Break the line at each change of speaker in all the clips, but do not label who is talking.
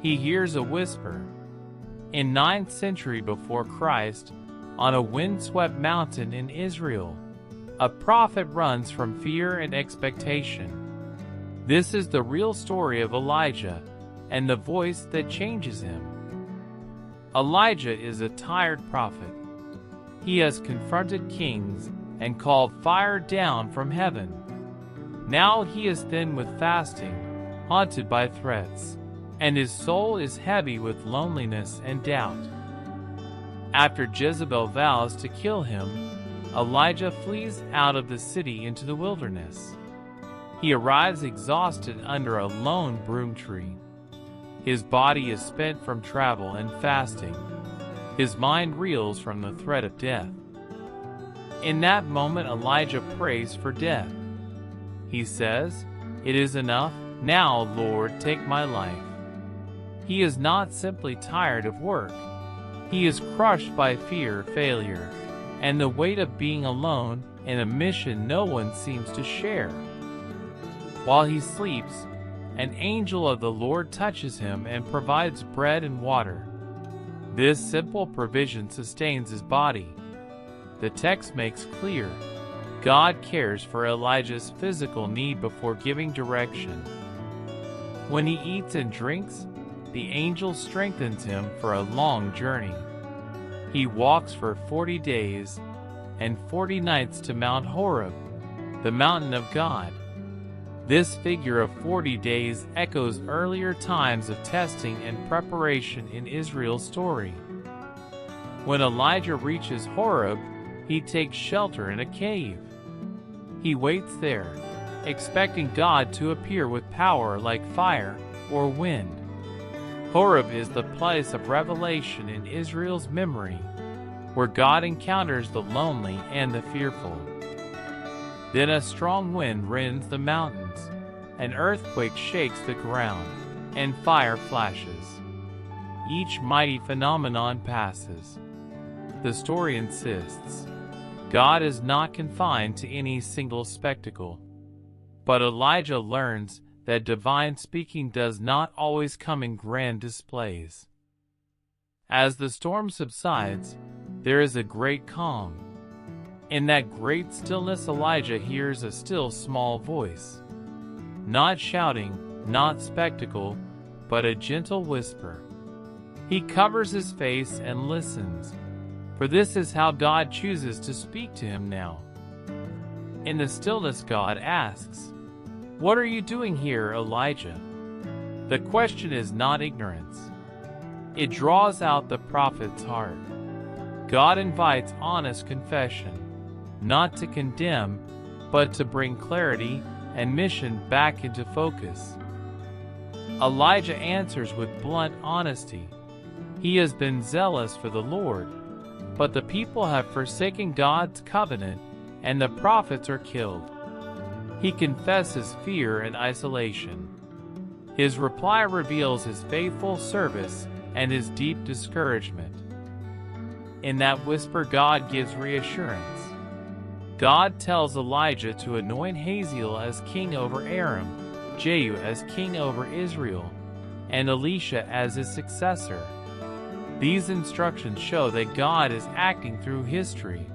he hears a whisper. In 9th century before Christ, on a windswept mountain in Israel, a prophet runs from fear and expectation. This is the real story of Elijah and the voice that changes him. Elijah is a tired prophet. He has confronted kings and called fire down from heaven. Now he is thin with fasting, haunted by threats, and his soul is heavy with loneliness and doubt. After Jezebel vows to kill him, Elijah flees out of the city into the wilderness. He arrives exhausted under a lone broom tree. His body is spent from travel and fasting. His mind reels from the threat of death. In that moment, Elijah prays for death. He says, "It is enough. Now, Lord, take my life." He is not simply tired of work. He is crushed by fear, failure, and the weight of being alone in a mission no one seems to share. While he sleeps, an angel of the Lord touches him and provides bread and water. This simple provision sustains his body. The text makes clear, God cares for Elijah's physical need before giving direction. When he eats and drinks, the angel strengthens him for a long journey. He walks for 40 days and 40 nights to Mount Horeb, the mountain of God. This figure of 40 days echoes earlier times of testing and preparation in Israel's story. When Elijah reaches Horeb, he takes shelter in a cave. He waits there, expecting God to appear with power like fire or wind. Horeb is the place of revelation in Israel's memory, where God encounters the lonely and the fearful. Then a strong wind rends the mountains, an earthquake shakes the ground, and fire flashes. Each mighty phenomenon passes. The story insists, God is not confined to any single spectacle. But Elijah learns that divine speaking does not always come in grand displays. As the storm subsides, there is a great calm. In that great stillness, Elijah hears a still small voice. Not shouting, not spectacle, but a gentle whisper. He covers his face and listens, for this is how God chooses to speak to him now. In the stillness, God asks, "What are you doing here, Elijah?" The question is not ignorance. It draws out the prophet's heart. God invites honest confession, not to condemn, but to bring clarity and mission back into focus. Elijah answers with blunt honesty. He has been zealous for the Lord, but the people have forsaken God's covenant, and the prophets are killed. He confesses fear and isolation. His reply reveals his faithful service and his deep discouragement. In that whisper, God gives reassurance. God tells Elijah to anoint Hazael as king over Aram, Jehu as king over Israel, and Elisha as his successor. These instructions show that God is acting through history,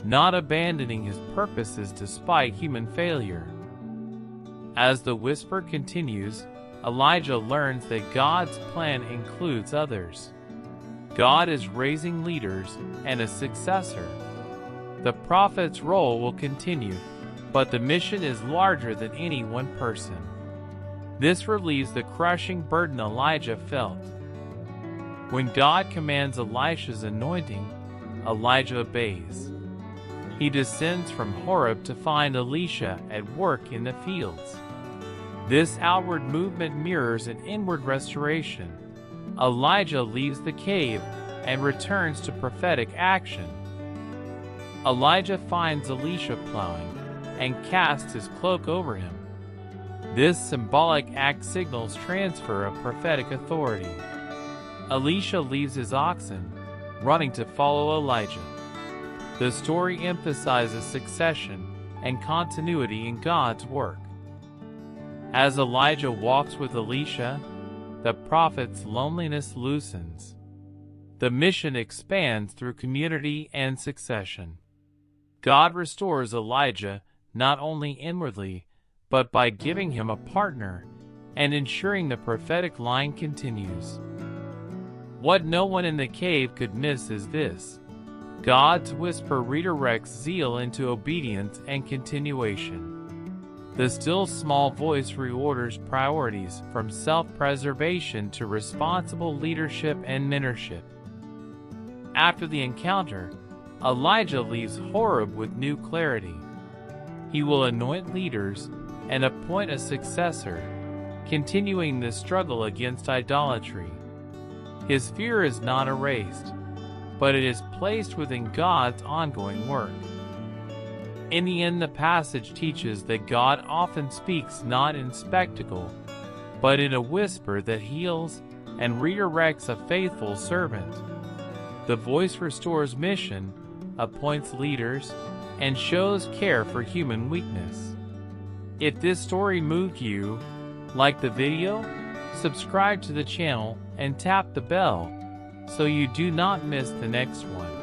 not abandoning his purposes despite human failure. As the whisper continues, Elijah learns that God's plan includes others. God is raising leaders and a successor. The prophet's role will continue, but the mission is larger than any one person. This relieves the crushing burden Elijah felt. When God commands Elisha's anointing, Elijah obeys. He descends from Horeb to find Elisha at work in the fields. This outward movement mirrors an inward restoration. Elijah leaves the cave and returns to prophetic action. Elijah finds Elisha plowing and casts his cloak over him. This symbolic act signals transfer of prophetic authority. Elisha leaves his oxen, running to follow Elijah. The story emphasizes succession and continuity in God's work. As Elijah walks with Elisha, the prophet's loneliness loosens. The mission expands through community and succession. God restores Elijah not only inwardly, but by giving him a partner and ensuring the prophetic line continues. What no one in the cave could miss is this: God's whisper redirects zeal into obedience and continuation. The still small voice reorders priorities from self-preservation to responsible leadership and mentorship. After the encounter, Elijah leaves Horeb with new clarity. He will anoint leaders and appoint a successor, continuing the struggle against idolatry. His fear is not erased, but it is placed within God's ongoing work. In the end, the passage teaches that God often speaks not in spectacle, but in a whisper that heals and redirects a faithful servant. The voice restores mission, appoints leaders, and shows care for human weakness. If this story moved you, like the video, subscribe to the channel, and tap the bell so you do not miss the next one.